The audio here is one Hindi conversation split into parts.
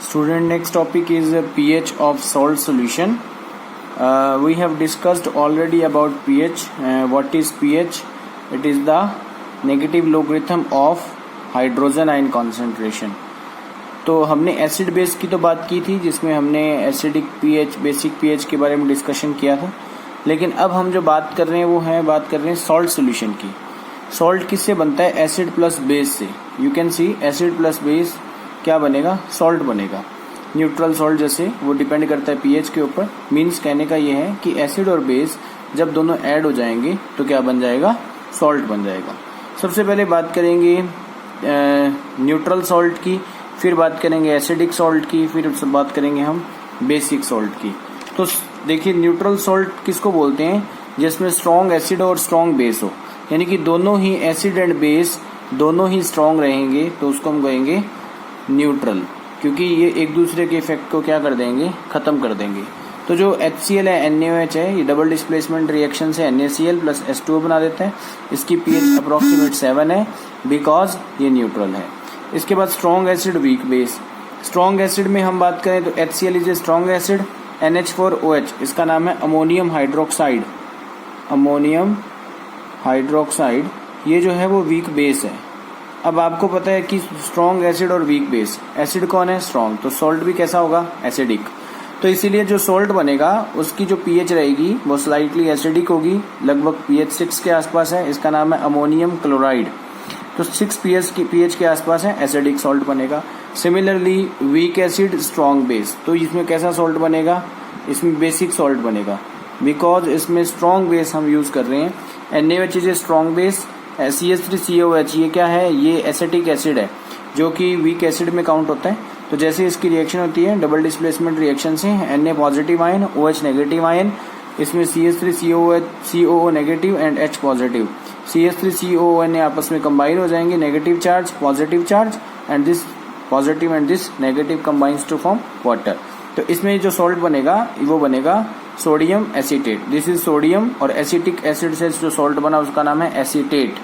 Student, next topic is pH of salt solution. We have discussed already about pH. What is pH? It is the negative logarithm of hydrogen ion concentration. तो हमने एसिड बेस की तो बात की थी, जिसमें हमने एसिडिक पीएच, बेसिक पीएच के बारे में डिस्कशन किया था. लेकिन अब हम जो बात कर रहे हैं वो है बात कर रहे हैं सॉल्ट सोल्यूशन की. सॉल्ट किससे बनता है? एसिड प्लस बेस से. You can see acid plus base क्या बनेगा? सॉल्ट बनेगा. न्यूट्रल सॉल्ट जैसे वो डिपेंड करता है पीएच के ऊपर. मीन्स कहने का ये है कि एसिड और बेस जब दोनों ऐड हो जाएंगे तो क्या बन जाएगा? सॉल्ट बन जाएगा. सबसे पहले बात करेंगे न्यूट्रल सॉल्ट की, फिर बात करेंगे एसिडिक सॉल्ट की, फिर बात करेंगे हम बेसिक सॉल्ट की. तो देखिए, न्यूट्रल सॉल्ट किसको बोलते हैं? जिसमें स्ट्रॉन्ग एसिड और स्ट्रॉन्ग बेस हो, यानी कि दोनों ही एसिड एंड बेस दोनों ही स्ट्रॉन्ग रहेंगे, तो उसको हम कहेंगे न्यूट्रल, क्योंकि ये एक दूसरे के इफेक्ट को क्या कर देंगे? खत्म कर देंगे. तो जो HCl है, NaOH है, ये डबल डिस्प्लेसमेंट रिएक्शन से NaCl प्लस H2O बना देता है. इसकी pH अप्रोक्सीमेट 7 है, बिकॉज ये न्यूट्रल है. इसके बाद strong acid, weak base. Strong acid में हम बात करें तो HCl is a strong acid. NH4OH इसका नाम है अमोनियम हाइड्रोक्साइड. अमोनियम हाइड्रोक्साइड ये जो है वो वीक बेस है. अब आपको पता है कि स्ट्रॉन्ग एसिड और वीक बेस, एसिड कौन है? स्ट्रॉन्ग. तो सॉल्ट भी कैसा होगा? एसिडिक. तो इसीलिए जो सॉल्ट बनेगा उसकी जो पीएच रहेगी वो स्लाइटली एसिडिक होगी, लगभग pH 6 के आसपास है. इसका नाम है अमोनियम क्लोराइड. तो 6 pH के आसपास है, एसिडिक सॉल्ट बनेगा. Similarly weak acid, strong base, तो इसमें कैसा सॉल्ट बनेगा? इसमें बेसिक सॉल्ट बनेगा, बिकॉज इसमें स्ट्रॉन्ग बेस हम यूज कर रहे हैं. NaOH is a strong base. CH3COOH ये क्या है? ये एसिटिक एसिड है, जो कि वीक एसिड में काउंट होता है. तो जैसे इसकी रिएक्शन होती है डबल डिस्प्लेसमेंट रिएक्शन से, Na positive ion, OH negative ion, इसमें CH3COO negative and H positive. CH3COO ने आपस में कंबाइन हो जाएंगे, negative charge positive charge, and this positive and this negative combines to form water. तो इसमें जो सॉल्ट बनेगा वो बनेगा sodium acetate. This is sodium, और एसिटिक एसिड से जो सॉल्ट बना उसका नाम है एसीटेट.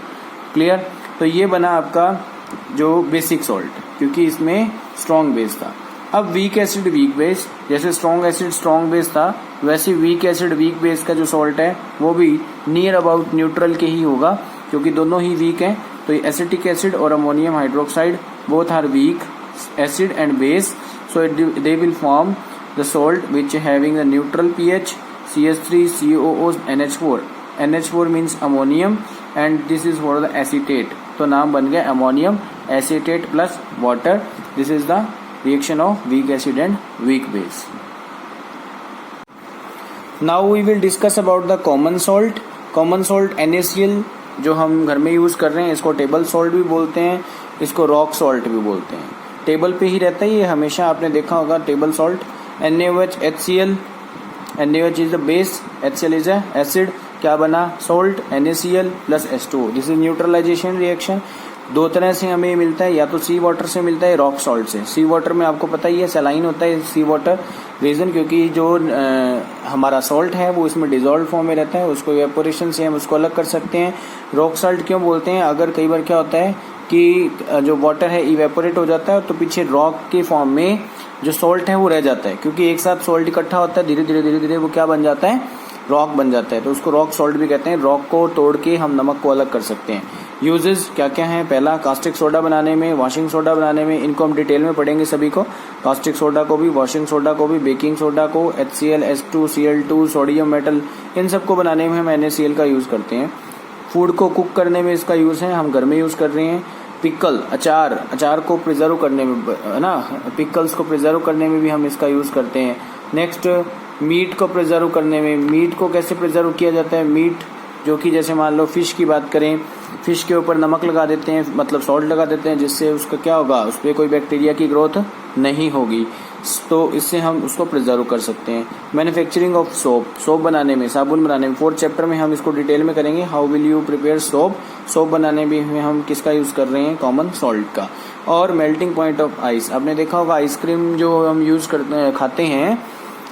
क्लियर? तो ये बना आपका जो बेसिक सॉल्ट, क्योंकि इसमें स्ट्रॉन्ग बेस था. अब वीक एसिड, वीक बेस, जैसे स्ट्रॉन्ग एसिड स्ट्रॉन्ग बेस था, वैसे वीक एसिड वीक बेस का जो सॉल्ट है वो भी नियर अबाउट न्यूट्रल के ही होगा, क्योंकि दोनों ही वीक हैं. तो एसिटिक एसिड और ammonium hydroxide both are weak acid and base, so they will form the salt which having the neutral pH, CH3COO NH4. NH4 means ammonium and this is for the acetate. तो नाम बन गया ammonium acetate plus water. This is the reaction of weak acid and weak base. Now we will discuss about the common salt. Common salt NaCl जो हम घर में यूज कर रहे हैं, इसको टेबल सॉल्ट भी बोलते हैं, इसको रॉक सॉल्ट भी बोलते हैं. टेबल पे ही रहता है ये, हमेशा आपने देखा होगा table salt. NaOH, HCl. NaOH is the base, HCl is acid. क्या बना? Salt. NaCl plus H2O. This is neutralization reaction. दो तरह से हमें मिलता है, या तो सी वाटर से मिलता है, रॉक सॉल्ट से. सी वाटर में आपको पता ही है सलाइन होता है सी वाटर. रीजन क्योंकि जो हमारा सॉल्ट है वो इसमें डिजोल्व फॉर्म में रहता है, उसको इवेपोरेशन से हम उसको अलग कर सकते हैं. रॉक सॉल्ट क्यों बोलते हैं? अगर कई बार क्या होता है कि जो वाटर है इवेपोरेट हो जाता है, तो पीछे रॉक के फॉर्म में जो सॉल्ट है वो रह जाता है, क्योंकि एक साथ सॉल्ट इकट्ठा होता है, धीरे धीरे वो क्या बन जाता है? रॉक बन जाता है. तो उसको रॉक सॉल्ट भी कहते हैं. रॉक को तोड़ के हम नमक को अलग कर सकते हैं. यूजेस क्या क्या हैं? पहला, कास्टिक सोडा बनाने में, वॉशिंग सोडा बनाने में. इनको हम डिटेल में पढ़ेंगे सभी को. कास्टिक सोडा को भी, वॉशिंग सोडा को भी, बेकिंग सोडा को, HCl, H2, Cl2, sodium metal, इन सबको बनाने में हम NaCl का यूज करते हैं. फूड को कुक करने में इसका यूज है, हम घर में यूज कर रहे हैं. पिकल, अचार को प्रिजर्व करने में, है ना, पिकल्स को प्रिजर्व करने में भी हम इसका यूज करते हैं. नेक्स्ट, मीट को प्रिजर्व करने में. मीट को कैसे प्रिजर्व किया जाता है? मीट जो कि जैसे मान लो फिश की बात करें, फिश के ऊपर नमक लगा देते हैं, मतलब सॉल्ट लगा देते हैं, जिससे उसका क्या होगा? उस पर कोई बैक्टीरिया की ग्रोथ नहीं होगी, तो इससे हम उसको प्रिजर्व कर सकते हैं. मैन्युफैक्चरिंग ऑफ सोप बनाने में, साबुन बनाने में, 4th चैप्टर में हम इसको डिटेल में करेंगे. How will you prepare soap बनाने में हम किसका यूज कर रहे हैं? कॉमन सॉल्ट का. और मेल्टिंग पॉइंट ऑफ आइस, आपने देखा होगा आइसक्रीम जो हम यूज करते हैं, खाते हैं,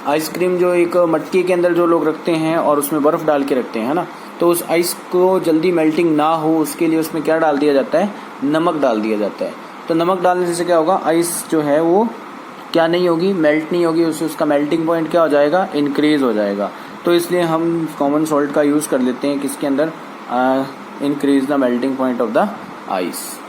आइसक्रीम जो एक मटके के अंदर जो लोग रखते हैं और उसमें बर्फ डाल के रखते हैं, है ना, तो उस आइस को जल्दी मेल्टिंग ना हो उसके लिए उसमें क्या डाल दिया जाता है? नमक डाल दिया जाता है. तो नमक डालने से क्या होगा? आइस जो है वो क्या नहीं होगी, मेल्ट नहीं होगी, उससे उसका मेल्टिंग पॉइंट क्या हो जाएगा, इंक्रीज हो जाएगा। तो इसलिए हम कॉमन सॉल्ट का यूज़ कर लेते हैं किसके अंदर, increase the melting point of the ice.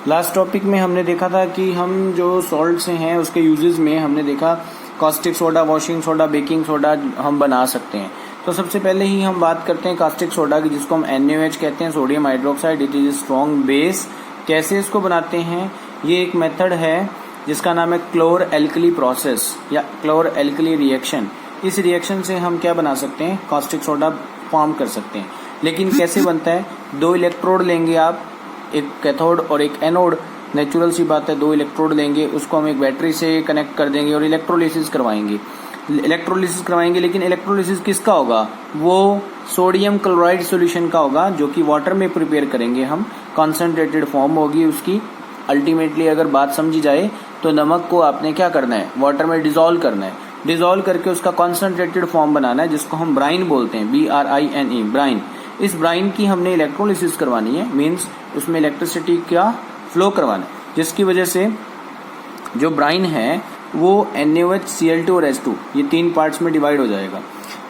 Last topic में हमने देखा था कि हम जो सॉल्ट्स हैं उसके यूजेस में हमने देखा caustic soda, washing soda, baking soda हम बना सकते हैं। तो सबसे पहले ही हम बात करते हैं कास्टिक सोडा की, जिसको हम NaOH कहते हैं, sodium hydroxide. It is strong base. कैसे इसको बनाते हैं, ये एक मेथड है जिसका नाम है क्लोर एल्कली प्रोसेस या क्लोर एल्कली रिएक्शन। इस रिएक्शन से हम क्या बना सकते हैं, कास्टिक सोडा फॉर्म कर सकते हैं। लेकिन कैसे बनता है, 2 इलेक्ट्रोड लेंगे आप, एक कैथोड और एक एनोड। नेचुरल सी बात है, 2 इलेक्ट्रोड लेंगे, उसको हम एक बैटरी से कनेक्ट कर देंगे और इलेक्ट्रोलिसिस करवाएंगे। लेकिन इलेक्ट्रोलिसिस किसका होगा, वो सोडियम क्लोराइड सॉल्यूशन का होगा, जो कि वाटर में प्रिपेयर करेंगे हम। कॉन्सेंट्रेटेड फॉर्म होगी उसकी। अल्टीमेटली अगर बात समझी जाए तो नमक को आपने क्या करना है, वाटर में डिसॉल्व करना है। डिसॉल्व करके उसका कॉन्सेंट्रेटेड फॉर्म बनाना है, जिसको हम ब्राइन बोलते हैं, BRINE, ब्राइन। इस ब्राइन की हमने इलेक्ट्रोलिसिस करवानी है, मीन्स उसमें इलेक्ट्रिसिटी का फ्लो करवाना है, जिसकी वजह से जो ब्राइन है वो NaOH, Cl2 और H2 ये 3 पार्ट्स में डिवाइड हो जाएगा।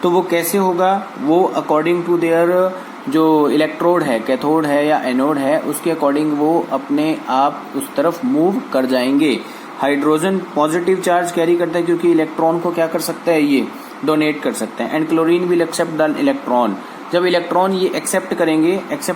तो वो कैसे होगा, वो अकॉर्डिंग टू देयर जो इलेक्ट्रोड है, कैथोड है या एनोड है, उसके अकॉर्डिंग वो अपने आप उस तरफ मूव कर जाएंगे। हाइड्रोजन पॉजिटिव चार्ज कैरी करता है, क्योंकि इलेक्ट्रॉन को क्या कर सकता है, ये डोनेट कर सकते हैं। And chlorine will accept the electron. जब इलेक्ट्रॉन ये एक्सेप्ट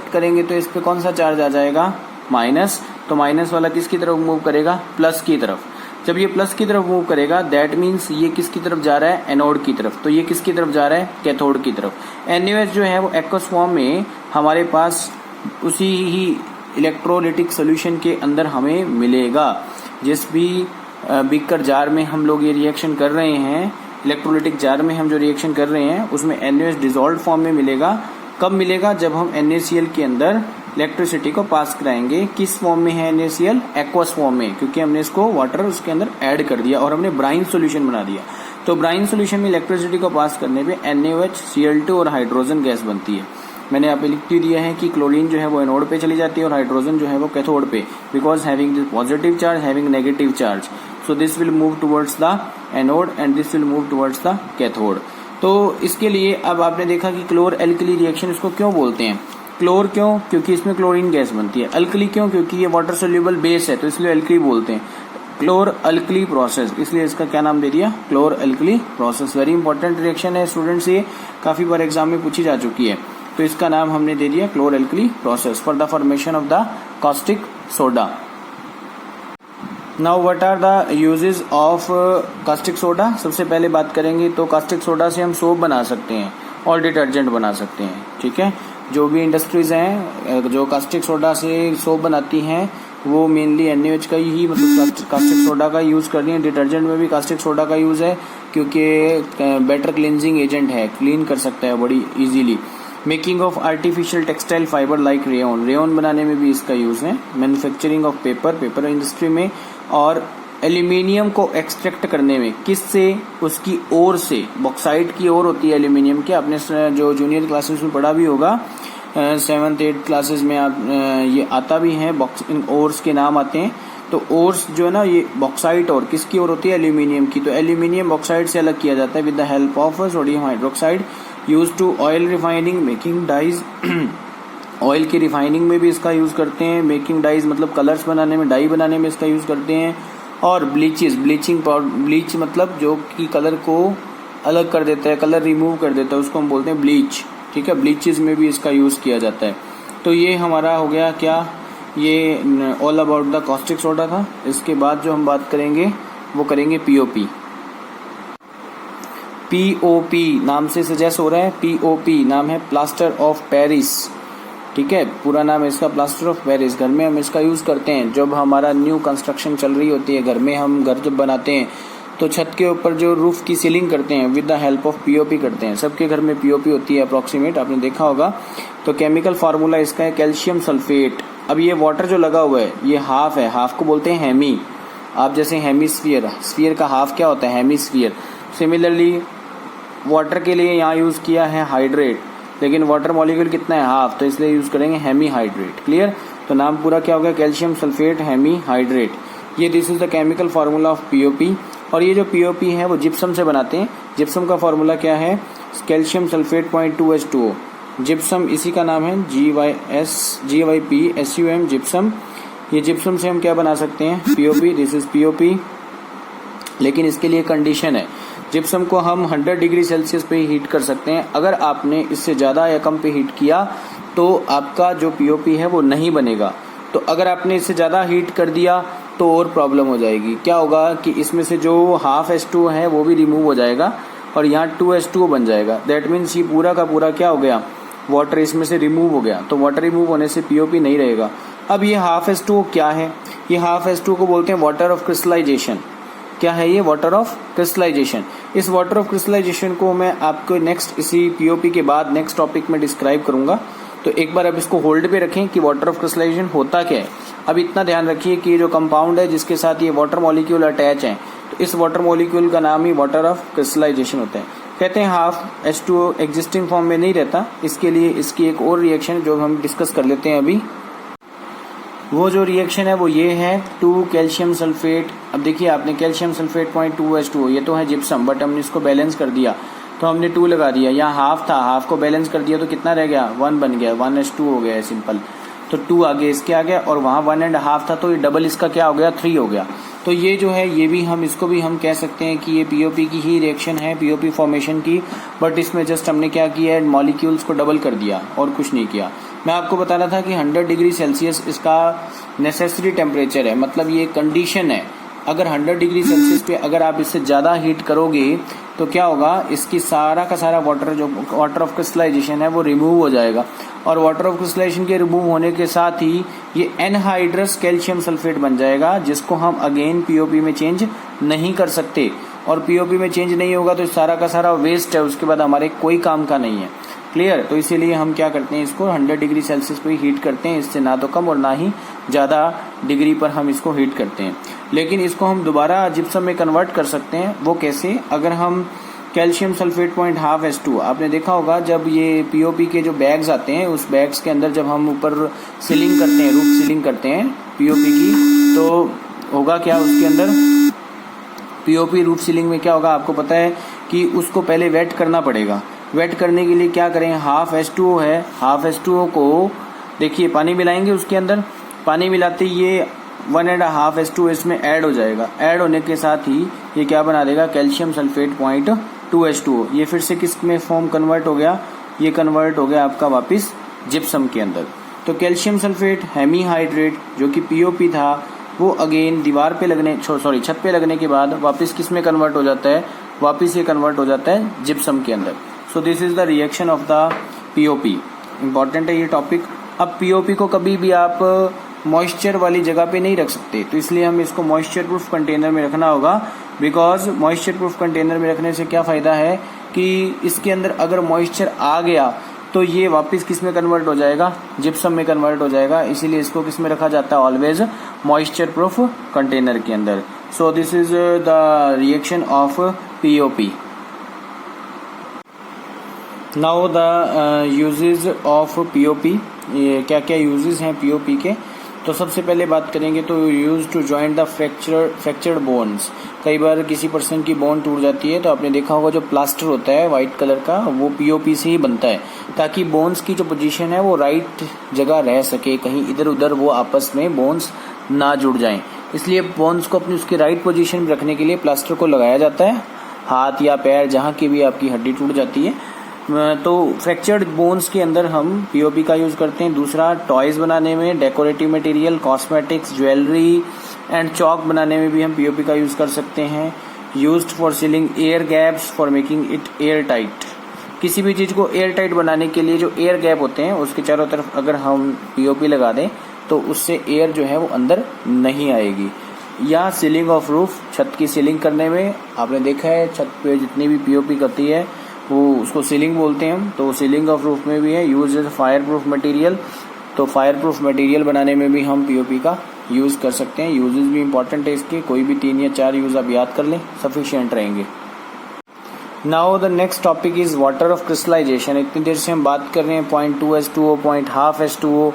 करेंगे तो इस पे कौन सा चार्ज आ जाएगा, माइनस। तो माइनस वाला किसकी तरफ मूव करेगा, प्लस की तरफ। जब ये प्लस की तरफ मूव करेगा, दैट मीन्स ये किसकी तरफ जा रहा है, एनोड की तरफ। तो ये किसकी तरफ जा रहा है, कैथोड की तरफ। NaOH जो है वो एक्वस फॉर्म में हमारे पास उसी ही इलेक्ट्रोलिटिक सोल्यूशन के अंदर हमें मिलेगा। जिस भी बीकर जार में हम लोग ये रिएक्शन कर रहे हैं, इलेक्ट्रोलिटिक जार में हम जो रिएक्शन कर रहे हैं, उसमें NaOH डिसॉल्व फॉर्म में मिलेगा। कब मिलेगा, जब हम NaCl के अंदर इलेक्ट्रिसिटी को पास कराएंगे। किस फॉर्म में है NaCl, एक्वस फॉर्म में, क्योंकि हमने इसको वाटर उसके अंदर ऐड कर दिया और हमने ब्राइन सॉल्यूशन बना दिया। तो ब्राइन सॉल्यूशन में इलेक्ट्रिसिटी को पास करने पे NaOH, Cl2 और हाइड्रोजन गैस बनती है। मैंने यहाँ पे लिख दिया है कि क्लोरीन जो है वो एनोड पे चली जाती है और हाइड्रोजन जो है वो कैथोड पे, because having this positive charge, having negative charge, so this will move towards the anode and this will move towards the cathode. तो इसके लिए अब आपने देखा कि क्लोर एल्कली रिएक्शन इसको क्यों बोलते हैं। क्लोर क्यों, क्योंकि इसमें क्लोरीन गैस बनती है। अल्कली क्यों, क्योंकि ये वाटर सोल्यूबल बेस है, तो इसलिए अल्कली बोलते हैं। क्लोर अल्कली प्रोसेस, इसलिए इसका क्या नाम दे दिया, क्लोर alkali process. Very important reaction है स्टूडेंट्स, ये काफी बार एग्जाम में पूछी जा चुकी है। तो इसका नाम हमने दे दिया chlor alkali process for the formation of the caustic soda. Now what are the uses of caustic soda. सबसे पहले बात करेंगे तो कास्टिक सोडा से हम सोप बना सकते हैं और डिटर्जेंट बना सकते हैं। ठीक है, जो भी इंडस्ट्रीज हैं जो कास्टिक सोडा से सोप बनाती हैं वो मेनली NaOH का ही मतलब कास्टिक सोडा का यूज कर रही है। डिटर्जेंट में भी कास्टिक सोडा का यूज है, क्योंकि बेटर क्लींजिंग एजेंट है, क्लीन कर सकता है बड़ी easily. Making of artificial textile fibre like rayon, rayon बनाने में भी इसका यूज है। मैन्युफैक्चरिंग ऑफ पेपर इंडस्ट्री में, और एल्यूमिनियम को एक्सट्रैक्ट करने में, किससे, उसकी ओर से। बॉक्साइट की ओर होती है एल्यूमिनियम के, आपने जो जूनियर क्लासेस में पढ़ा भी होगा, 7th 8th क्लासेस में आप ये आता भी है, इन ओर्स के नाम आते हैं। तो ओर्स जो है ना, ये बॉक्साइट और किसकी ओर होती है, एल्यूमिनियम की। तो एल्यूमिनियम बॉक्साइट से अलग किया जाता है with the help of sodium hydroxide, use to oil refining, making dyes. Oil की रिफाइनिंग में भी इसका यूज करते हैं। मेकिंग डाइज मतलब कलर्स बनाने में, डाई बनाने में इसका यूज करते हैं। और ब्लीच मतलब जो कि कलर को अलग कर देता है, कलर रिमूव कर देता है, उसको हम बोलते हैं ब्लीच। ठीक है, ब्लीचेस में भी इसका यूज किया जाता है। तो ये हमारा हो गया क्या, ये all about the caustic soda था। इसके बाद जो हम बात करेंगे वो करेंगे POP। POP नाम से सजेस्ट हो रहा है, POP नाम है प्लास्टर ऑफ पेरिस। ठीक है, पूरा नाम है इसका प्लास्टर ऑफ पेरिस। घर में हम इसका यूज करते हैं जब हमारा न्यू कंस्ट्रक्शन चल रही होती है। घर में हम घर जब बनाते हैं तो छत के ऊपर जो रूफ की सीलिंग करते हैं with the help of POP करते हैं। सबके घर में POP होती है अप्रोक्सीमेट, आपने देखा होगा। तो केमिकल फार्मूला इसका है कैल्शियम सल्फेट। अब ये वाटर जो लगा हुआ है ये हाफ है, हाफ को बोलते हैं हेमी। आप जैसे हेमीस्फीयर, स्फीयर का हाफ क्या होता है, हेमीस्फीयर। सिमिलरली वाटर के लिए यहाँ यूज किया है हाइड्रेट, लेकिन वाटर मॉलिक्यूल कितना है, हाफ, तो इसलिए यूज करेंगे हेमी हाइड्रेट। क्लियर। तो नाम पूरा क्या हो गया, कैल्शियम सल्फेट हेमीहाइड्रेट। ये this is the chemical formula of POP. और ये जो पीओपी है वो जिप्सम से बनाते हैं। जिप्सम का फार्मूला क्या है, कैल्शियम सल्फेट .2H2O। जिप्सम इसी का नाम है GYPSUM जिप्सम। ये जिप्सम से हम क्या बना सकते हैं, पीओपी। This is POP. लेकिन इसके लिए कंडीशन है, जिप्सम को हम 100 डिग्री सेल्सियस पे हीट कर सकते हैं। अगर आपने इससे ज़्यादा या कम पे हीट किया तो आपका जो पीओपी है वो नहीं बनेगा। तो अगर आपने इससे ज़्यादा हीट कर दिया तो और प्रॉब्लम हो जाएगी। क्या होगा कि इसमें से जो हाफ H2O है वो भी रिमूव हो जाएगा और यहाँ 2H2O बन जाएगा। दैट मीन्स ये पूरा का पूरा क्या हो गया, वाटर इसमें से रिमूव हो गया। तो वाटर रिमूव होने से पीओपी नहीं रहेगा। अब ये हाफ H2O क्या है, ये हाफ H2O को बोलते हैं वाटर ऑफ क्रिस्टलाइजेशन। क्या है ये, वाटर ऑफ क्रिस्टलाइजेशन। इस वाटर ऑफ क्रिस्टलाइजेशन को मैं आपको नेक्स्ट इसी पीओपी के बाद नेक्स्ट टॉपिक में डिस्क्राइब करूंगा। तो एक बार अब इसको होल्ड पे रखें कि वाटर ऑफ क्रिस्टलाइजेशन होता क्या है। अब इतना ध्यान रखिए कि ये जो कंपाउंड है जिसके साथ ये वाटर मॉलिक्यूल अटैच है, तो इस वाटर मॉलिक्यूल का नाम ही वाटर ऑफ क्रिस्टलाइजेशन होता है। कहते हैं हाफ H2O एग्जिस्टिंग फॉर्म में नहीं रहता, इसके लिए इसकी एक और रिएक्शन जो हम डिस्कस कर लेते हैं अभी। वो जो रिएक्शन है वो ये है 2 कैल्शियम सल्फेट। अब देखिए आपने कैल्शियम सल्फेट .2H2O, ये तो है जिप्सम, बट हमने इसको बैलेंस कर दिया तो हमने 2 लगा दिया। यहाँ हाफ था, हाफ को बैलेंस कर दिया तो कितना रह गया, 1 बन गया, 1H2 हो गया है सिंपल। तो 2 आगे इसके आ गया और वहाँ 1.5 था तो ये डबल इसका क्या हो गया, 3 हो गया। तो ये जो है ये भी हम इसको भी हम कह सकते हैं कि ये पीओपी की ही रिएक्शन है, पीओपी फॉर्मेशन की। बट इसमें जस्ट हमने क्या किया है, मॉलिक्यूल्स को डबल कर दिया और कुछ नहीं किया। मैं आपको बता रहा था कि 100 डिग्री सेल्सियस इसका नेसेसरी टेम्परेचर है, मतलब ये कंडीशन है। अगर 100 डिग्री सेल्सियस पे अगर आप इससे ज़्यादा हीट करोगे तो क्या होगा, इसकी सारा का सारा वाटर जो वाटर ऑफ क्रिस्टलाइजेशन है वो रिमूव हो जाएगा। और वाटर ऑफ क्रिस्टलाइजेशन के रिमूव होने के साथ ही ये एनहाइड्रस कैल्शियम सल्फेट बन जाएगा, जिसको हम अगेन पीओपी में चेंज नहीं कर सकते। और पीओपी में चेंज नहीं होगा तो सारा का सारा वेस्ट है, उसके बाद हमारे कोई काम का नहीं है। क्लियर। तो इसीलिए हम क्या करते हैं, इसको 100 डिग्री सेल्सियस पे हीट करते हैं, इससे ना तो कम और ना ही ज़्यादा डिग्री पर हम इसको हीट करते हैं। लेकिन इसको हम दोबारा जिप्सम में कन्वर्ट कर सकते हैं। वो कैसे, अगर हम कैल्शियम सल्फेट .2H2, आपने देखा होगा जब ये पीओपी के जो बैग्स आते हैं उस बैग्स के अंदर जब हम ऊपर सीलिंग करते हैं, रूफ सीलिंग करते हैं पीओपी की, तो होगा क्या उसके अंदर, पीओपी रूफ सीलिंग में क्या होगा आपको पता है कि उसको पहले वेट करना पड़ेगा। वेट करने के लिए क्या करें, हाफ H2O है, हाफ H2O को देखिए पानी मिलाएंगे, उसके अंदर पानी मिलाते ये 1.5 H2O इसमें ऐड हो जाएगा। ऐड होने के साथ ही ये क्या बना देगा, कैल्शियम सल्फेट .2H2O। ये फिर से किस में फॉर्म कन्वर्ट हो गया, ये कन्वर्ट हो गया आपका वापस जिप्सम के अंदर। तो कैल्शियम सल्फेट हेमीहाइड्रेट जो कि पीओपी था वो अगेन दीवार पे लगने छत पे लगने के बाद वापस किस में कन्वर्ट हो जाता है, वापस ये कन्वर्ट हो जाता है जिप्सम के अंदर। So this is the reaction of the POP. Important है ये टॉपिक। अब पीओपी को कभी भी आप मॉइस्चर वाली जगह पे नहीं रख सकते, तो इसलिए हमें इसको मॉइस्चर प्रूफ कंटेनर में रखना होगा। बिकॉज मॉइस्चर प्रूफ कंटेनर में रखने से क्या फ़ायदा है कि इसके अंदर अगर मॉइस्चर आ गया तो ये वापस किस में कन्वर्ट हो जाएगा, जिप्सम में कन्वर्ट हो जाएगा। इसीलिए इसको किस में रखा जाता है, ऑलवेज मॉइस्चर प्रूफ कंटेनर के अंदर। So this is the reaction of POP. Now the usages of POP, ये क्या क्या यूजेज हैं पीओपी के। तो सबसे पहले बात करेंगे तो use to joint the fractured bones. कई बार किसी पर्सन की बोन टूट जाती है तो आपने देखा होगा जो प्लास्टर होता है वाइट कलर का वो पीओपी से ही बनता है, ताकि बोन्स की जो पोजीशन है वो राइट जगह रह सके, कहीं इधर उधर वो आपस में बोन्स ना जुड़ जाएं। इसलिए बोन्स को अपनी उसकी राइट पोजीशन में रखने के लिए प्लास्टर को लगाया जाता है। हाथ या पैर जहाँ की भी आपकी हड्डी टूट जाती है तो फ्रैक्चर्ड बोन्स के अंदर हम पीओपी का यूज करते हैं। दूसरा, टॉयज बनाने में, decorative material, cosmetics, jewellery and chalk बनाने में भी हम पीओपी का यूज कर सकते हैं। Used for ceiling air gaps for making it air tight. किसी भी चीज को एयर टाइट बनाने के लिए जो एयर गैप होते हैं उसके चारों तरफ अगर हम पीओपी लगा दें तो उससे एयर जो है वो अंदर नहीं आएगी। या सीलिंग ऑफ रूफ, छत की सीलिंग करने में आपने देखा है छत पे जितनी भी पीओपी करती है वो उसको सीलिंग बोलते हैं हम। तो सीलिंग ऑफ रूफ में भी है। Use as fire proof material, तो फायर प्रूफ मटेरियल बनाने में भी हम पीओपी का यूज कर सकते हैं। यूजेस भी इंपॉर्टेंट है इसके, कोई भी 3 या 4 यूज आप याद कर लें, सफिशिएंट रहेंगे। Now the next topic is water of crystallization. इतनी देर से हम बात कर रहे हैं .2H2O, .1/2 H2O,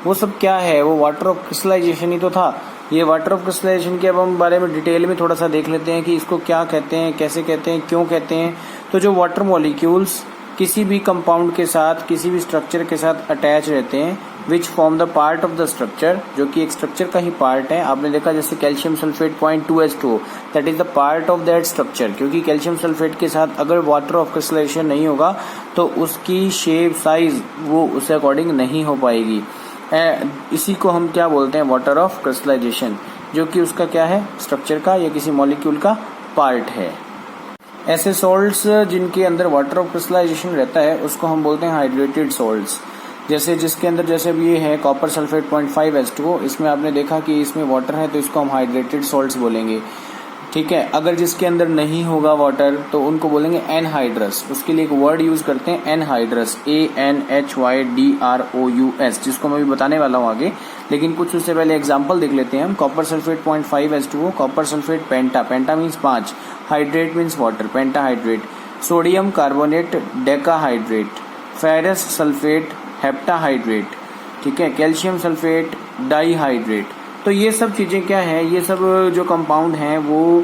वो सब क्या है, वो वाटर ऑफ क्रिस्टलाइजेशन ही तो था। ये वाटर ऑफ क्रिस्टलाइजेशन के अब हम बारे में डिटेल में थोड़ा सा देख लेते हैं कि इसको क्या कहते हैं, कैसे कहते हैं, क्यों कहते हैं। तो जो वाटर मॉलिक्यूल्स किसी भी कंपाउंड के साथ, किसी भी स्ट्रक्चर के साथ अटैच रहते हैं, which form the part of the structure, जो कि एक स्ट्रक्चर का ही पार्ट है। आपने देखा जैसे calcium sulphate 0.2H2O, that is the part of that structure, क्योंकि कैल्शियम सल्फेट के साथ अगर वाटर ऑफ क्रिस्टलाइजेशन नहीं होगा तो उसकी शेप, साइज वो उसके अकॉर्डिंग नहीं हो पाएगी। इसी को हम क्या बोलते हैं, वाटर ऑफ क्रिस्टलाइजेशन, जो कि उसका क्या है, स्ट्रक्चर का या किसी मॉलिक्यूल का पार्ट है। ऐसे सॉल्ट्स जिनके अंदर वाटर ऑफ क्रिस्टलाइजेशन रहता है उसको हम बोलते हैं हाइड्रेटेड सॉल्ट्स। जैसे जिसके अंदर, जैसे अब ये है कॉपर सल्फेट 0.5H2O, इसमें आपने देखा कि इसमें वाटर है तो इसको हम हाइड्रेटेड सॉल्ट्स बोलेंगे, ठीक है। अगर जिसके अंदर नहीं होगा वाटर तो उनको बोलेंगे एनहाइड्रस। उसके लिए एक वर्ड यूज करते हैं एनहाइड्रस, ANHYDROUS, जिसको मैं भी बताने वाला हूँ आगे, लेकिन कुछ उससे पहले एग्जांपल देख लेते हैं हम। Copper sulphate 0.5H2O, copper sulphate penta, penta means 5, hydrate means water, pentahydrate. Sodium carbonate decahydrate, ferrous sulphate heptahydrate, ठीक है। Calcium sulphate dihydrate. तो ये सब चीजें क्या है, ये सब जो कंपाउंड हैं वो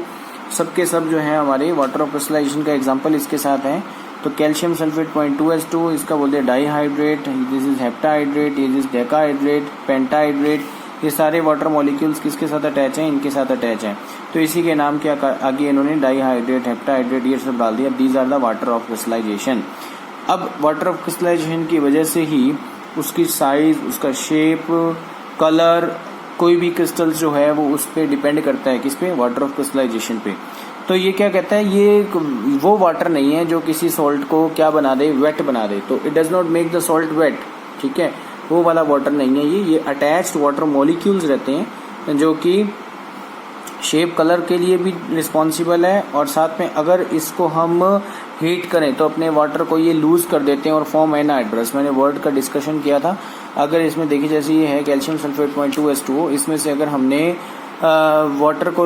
सब के सब जो है हमारे वाटर ऑफ क्रिस्टलाइजेशन का एग्जांपल इसके साथ है। तो कैल्शियम सल्फेट 0.2H2, इसका बोलते हैं डाईहाइड्रेट, दिस इज हेप्टाहाइड्रेट, ये इज डेकाहाइड्रेट, पेंटाहाइड्रेट। ये सारे वाटर मॉलिक्यूल्स किसके साथ अटैच हैं, इनके साथ अटैच हैं। तो इसी के नाम के आगे इन्होंने डाईहाइड्रेट, हेप्टाहाइड्रेट ये सब डाल दिया। These are the water of crystallization. अब वाटर ऑफ क्रिस्टलाइजेशन की वजह से ही उसकी साइज, उसका शेप, कलर, कोई भी क्रिस्टल्स जो है वो उस पे डिपेंड करता है, किस पे, वाटर ऑफ क्रिस्टलाइजेशन पे। तो ये क्या कहता है, ये वो वाटर नहीं है जो किसी सॉल्ट को क्या बना दे, वेट बना दे। तो it does not make the salt wet, ठीक है, वो वाला वाटर नहीं है ये अटैच्ड वाटर मॉलिक्यूल्स रहते हैं जो कि शेप, कलर के लिए भी रिस्पॉन्सिबल है, और साथ में अगर इसको हम हीट करें तो अपने वाटर को ये लूज कर देते हैं और फॉर्म एनहाइड्रस। मैंने वर्ड का डिस्कशन किया था। अगर इसमें देखिए जैसे ये है कैल्शियम सल्फेट 0.2H2O, इसमें से अगर हमने वाटर को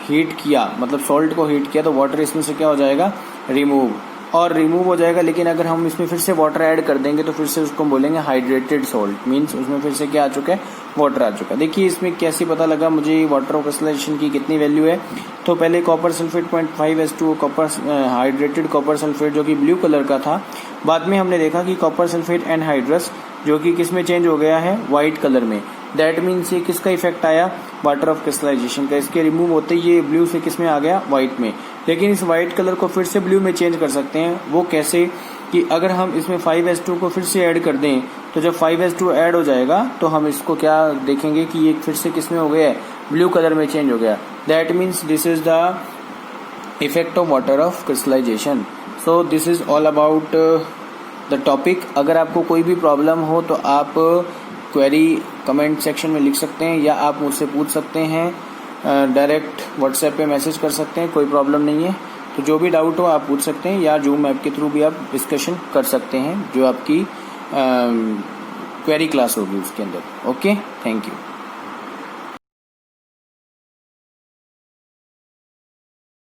हीट किया, मतलब सॉल्ट को हीट किया, तो वाटर इसमें से क्या हो जाएगा, रिमूव हो जाएगा। लेकिन अगर हम इसमें फिर से वाटर ऐड कर देंगे तो फिर से उसको बोलेंगे हाइड्रेटेड सॉल्ट, मीन्स उसमें फिर से क्या आ चुका है, वाटर आ चुका है। देखिए इसमें कैसे पता लगा मुझे वाटर ऑफ क्रिस्टलाइजेशन की कितनी वैल्यू है। तो पहले copper sulphate 0.5H2O, copper hydrated copper sulphate जो कि ब्लू कलर का था, बाद में हमने देखा कि कॉपर सल्फेट एनहाइड्रस जो कि किस में चेंज हो गया है, व्हाइट कलर में। दैट मीन्स ये किसका इफेक्ट आया, वाटर ऑफ क्रिस्टलाइजेशन का। इसके रिमूव होते ही ये ब्लू से किस में आ गया, व्हाइट में। लेकिन इस व्हाइट कलर को फिर से ब्लू में चेंज कर सकते हैं। वो कैसे, कि अगर हम इसमें 5H2 को फिर से ऐड कर दें, तो जब 5H2 ऐड हो जाएगा तो हम इसको क्या देखेंगे कि ये फिर से किस में हो गया है, ब्लू कलर में चेंज हो गया। That means this is the effect of water of crystallization. So this is all about the topic. अगर आपको कोई भी प्रॉब्लम हो तो आप क्वेरी कमेंट सेक्शन में लिख सकते हैं, या आप मुझसे पूछ सकते हैं, डायरेक्ट व्हाट्सएप पे मैसेज कर सकते हैं, कोई प्रॉब्लम नहीं है। तो जो भी डाउट हो आप पूछ सकते हैं, या जूम ऐप के थ्रू भी आप डिस्कशन कर सकते हैं, जो आपकी क्वेरी क्लास होगी उसके अंदर। Okay, thank you.